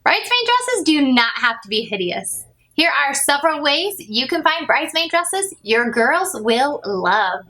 Bridesmaid dresses do not have to be hideous. Here are several ways you can find bridesmaid dresses your girls will love.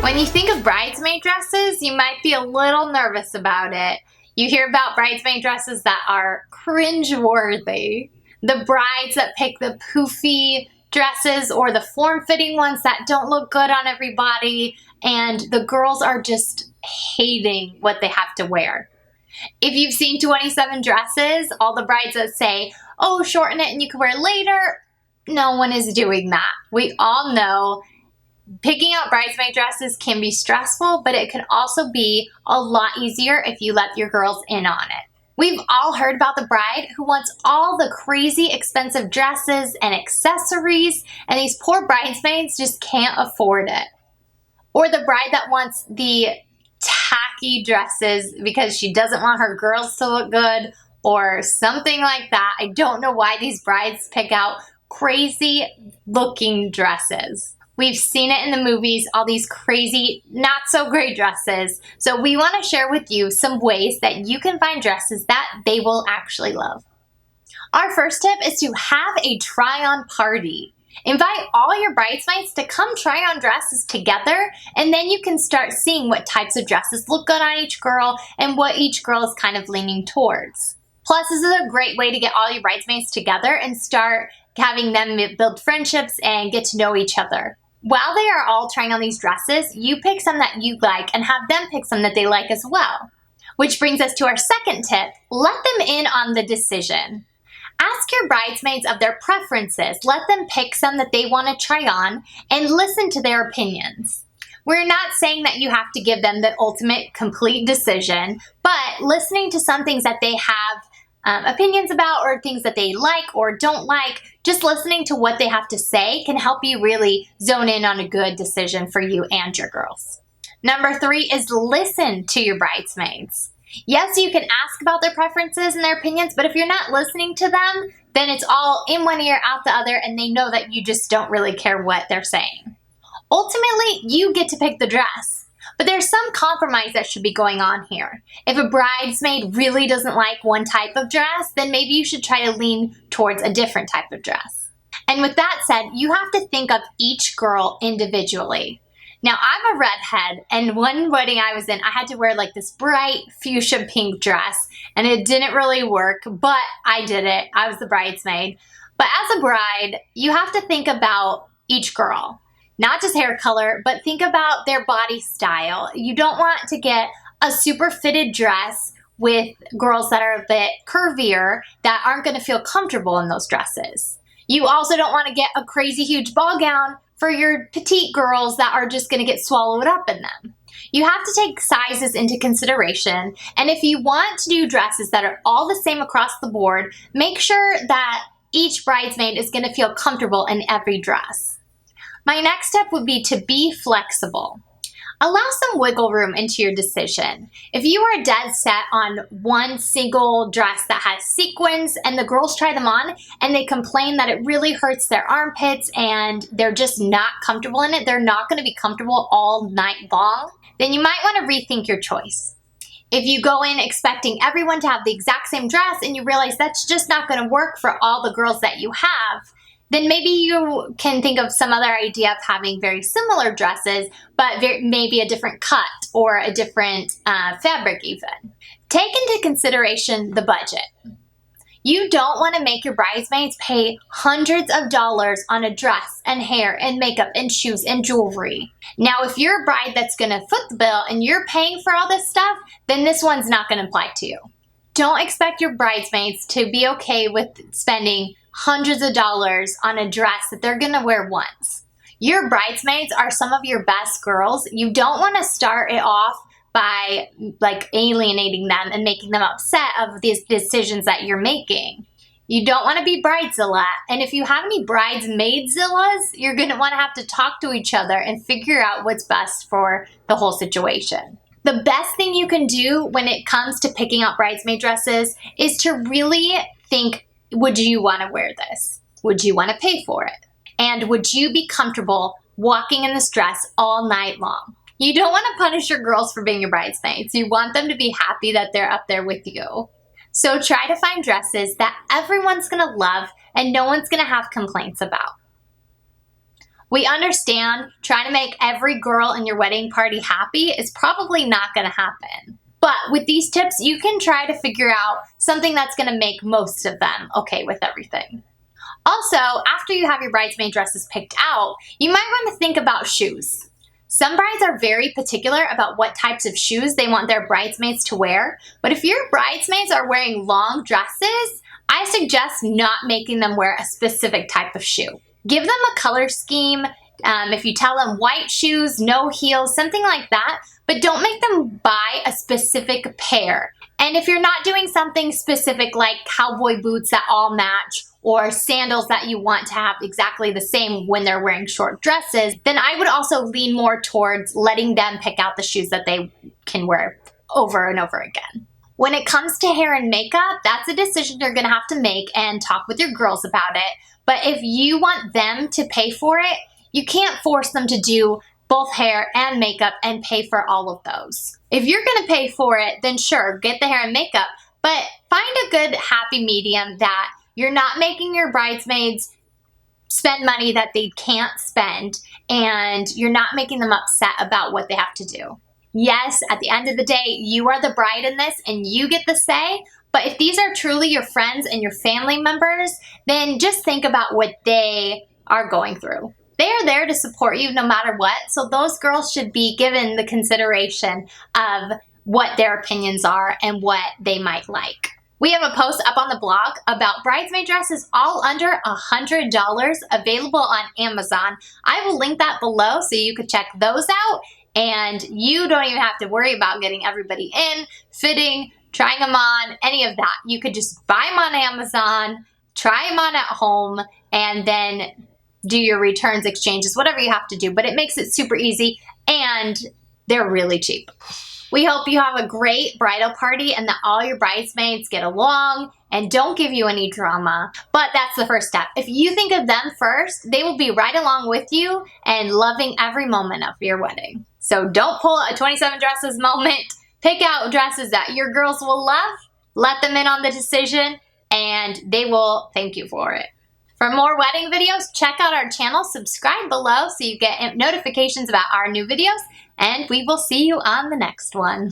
When you think of bridesmaid dresses, you might be a little nervous about it. You hear about bridesmaid dresses that are cringe-worthy. The brides that pick the poofy dresses or the form-fitting ones that don't look good on everybody, and the girls are just hating what they have to wear. If you've seen 27 Dresses, all the brides that say, oh, shorten it and you can wear it later, no one is doing that. We all know picking out bridesmaid dresses can be stressful, but it can also be a lot easier if you let your girls in on it. We've all heard about the bride who wants all the crazy expensive dresses and accessories, and these poor bridesmaids just can't afford it. Or the bride that wants the tacky dresses because she doesn't want her girls to look good or something like that. I don't know why these brides pick out crazy looking dresses. We've seen it in the movies, all these crazy, not so great dresses. So we want to share with you some ways that you can find dresses that they will actually love. Our first tip is to have a try-on party. Invite all your bridesmaids to come try on dresses together, and then you can start seeing what types of dresses look good on each girl and what each girl is kind of leaning towards. Plus, this is a great way to get all your bridesmaids together and start having them build friendships and get to know each other. While they are all trying on these dresses, you pick some that you like and have them pick some that they like as well. Which brings us to our second tip, let them in on the decision. Ask your bridesmaids of their preferences. Let them pick some that they want to try on and listen to their opinions. We're not saying that you have to give them the ultimate complete decision, but listening to some things that they have opinions about or things that they like or don't like, just listening to what they have to say can help you really zone in on a good decision for you and your girls. Number 3 is listen to your bridesmaids. Yes, you can ask about their preferences and their opinions, but if you're not listening to them, then it's all in one ear, out the other, and they know that you just don't really care what they're saying. Ultimately, you get to pick the dress. But there's some compromise that should be going on here. If a bridesmaid really doesn't like one type of dress, then maybe you should try to lean towards a different type of dress. And with that said, you have to think of each girl individually. Now, I'm a redhead, and one wedding I was in, I had to wear like this bright fuchsia pink dress, and it didn't really work, but I did it. I was the bridesmaid. But as a bride, you have to think about each girl. Not just hair color, but think about their body style. You don't want to get a super fitted dress with girls that are a bit curvier that aren't going to feel comfortable in those dresses. You also don't want to get a crazy huge ball gown for your petite girls that are just going to get swallowed up in them. You have to take sizes into consideration, and if you want to do dresses that are all the same across the board, make sure that each bridesmaid is going to feel comfortable in every dress. My next step would be to be flexible. Allow some wiggle room into your decision. If you are dead set on one single dress that has sequins and the girls try them on and they complain that it really hurts their armpits and they're just not comfortable in it, they're not going to be comfortable all night long, then you might want to rethink your choice. If you go in expecting everyone to have the exact same dress and you realize that's just not going to work for all the girls that you have, then maybe you can think of some other idea of having very similar dresses, but maybe a different cut or a different fabric even. Take into consideration the budget. You don't want to make your bridesmaids pay hundreds of dollars on a dress and hair and makeup and shoes and jewelry. Now, if you're a bride that's going to foot the bill and you're paying for all this stuff, then this one's not going to apply to you. Don't expect your bridesmaids to be okay with spending hundreds of dollars on a dress that they're going to wear once. Your bridesmaids are some of your best girls. You don't want to start it off by like alienating them and making them upset of these decisions that you're making. You don't want to be bridezilla. And if you have any bridesmaidzillas, you're going to want to have to talk to each other and figure out what's best for the whole situation. The best thing you can do when it comes to picking out bridesmaid dresses is to really think, would you want to wear this? Would you want to pay for it? And would you be comfortable walking in this dress all night long? You don't want to punish your girls for being your bridesmaids. You want them to be happy that they're up there with you. So try to find dresses that everyone's going to love and no one's going to have complaints about. We understand trying to make every girl in your wedding party happy is probably not going to happen. But with these tips, you can try to figure out something that's going to make most of them okay with everything. Also, after you have your bridesmaid dresses picked out, you might want to think about shoes. Some brides are very particular about what types of shoes they want their bridesmaids to wear, but if your bridesmaids are wearing long dresses, I suggest not making them wear a specific type of shoe. Give them a color scheme. If you tell them white shoes, no heels, something like that, but don't make them buy a specific pair. And if you're not doing something specific like cowboy boots that all match or sandals that you want to have exactly the same when they're wearing short dresses, then I would also lean more towards letting them pick out the shoes that they can wear over and over again. When it comes to hair and makeup, that's a decision you're gonna have to make and talk with your girls about it. But if you want them to pay for it, you can't force them to do both hair and makeup and pay for all of those. If you're gonna pay for it, then sure, get the hair and makeup, but find a good happy medium that you're not making your bridesmaids spend money that they can't spend, and you're not making them upset about what they have to do. Yes, at the end of the day, you are the bride in this and you get the say, but if these are truly your friends and your family members, then just think about what they are going through. They are there to support you no matter what, so those girls should be given the consideration of what their opinions are and what they might like. We have a post up on the blog about bridesmaid dresses all under $100 available on Amazon. I will link that below so you could check those out, and you don't even have to worry about getting everybody in, fitting, trying them on, any of that. You could just buy them on Amazon, try them on at home, and then do your returns, exchanges, whatever you have to do. But it makes it super easy, and they're really cheap. We hope you have a great bridal party and that all your bridesmaids get along and don't give you any drama. But that's the first step. If you think of them first, they will be right along with you and loving every moment of your wedding. So don't pull a 27 dresses moment. Pick out dresses that your girls will love, let them in on the decision, and they will thank you for it. For more wedding videos, check out our channel, subscribe below so you get notifications about our new videos, and we will see you on the next one.